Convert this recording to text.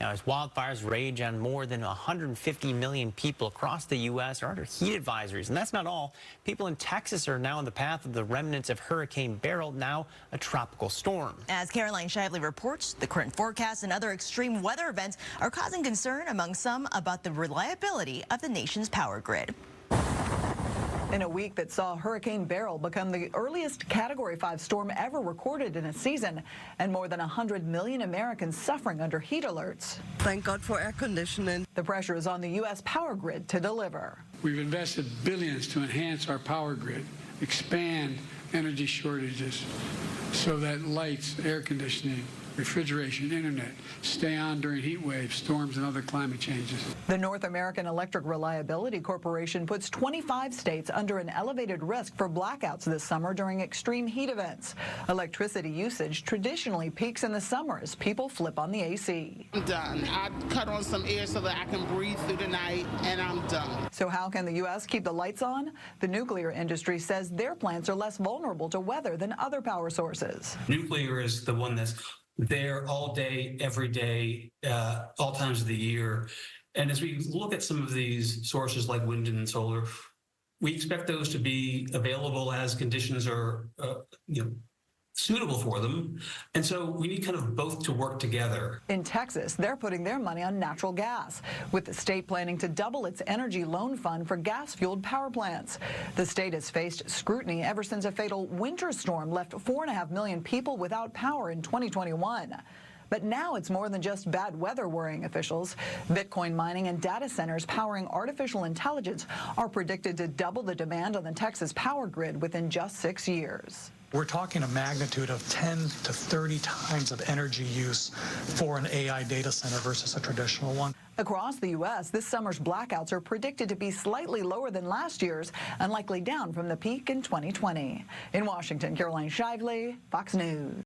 Now, as wildfires rage on more than 150 million people across the U.S. are under heat advisories. And that's not all. People in Texas are now in the path of the remnants of Hurricane Beryl, now a tropical storm. As Caroline Shively reports, the current forecast and other extreme weather events are causing concern among some about the reliability of the nation's power grid. In a week that saw Hurricane Beryl become the earliest Category 5 storm ever recorded in a season, and more than 100 million Americans suffering under heat alerts. Thank God for air conditioning. The pressure is on the U.S. power grid to deliver. We've invested billions to enhance our power grid, expand energy shortages so that lights, air conditioning, refrigeration, internet stay on during heat waves, storms, and other climate changes. The North American Electric Reliability Corporation puts 25 states under an elevated risk for blackouts this summer during extreme heat events. Electricity usage traditionally peaks in the summer as people flip on the AC. I'm done. I cut on some air so that I can breathe through the night, and I'm done. So how can the U.S. keep the lights on? The nuclear industry says their plants are less vulnerable to weather than other power sources. Nuclear is the one that's there all day, every day, all times of the year. And as we look at some of these sources like wind and solar, we expect those to be available as conditions are suitable for them. And so we need kind of both to work together. In Texas, they're putting their money on natural gas, with the state planning to double its energy loan fund for gas-fueled power plants. The state has faced scrutiny ever since a fatal winter storm left 4.5 million people without power in 2021. But now it's more than just bad weather worrying officials. Bitcoin mining and data centers powering artificial intelligence are predicted to double the demand on the Texas power grid within just 6 years. We're talking a magnitude of 10 to 30 times of energy use for an AI data center versus a traditional one. Across the U.S., this summer's blackouts are predicted to be slightly lower than last year's and likely down from the peak in 2020. In Washington, Caroline Shively, Fox News.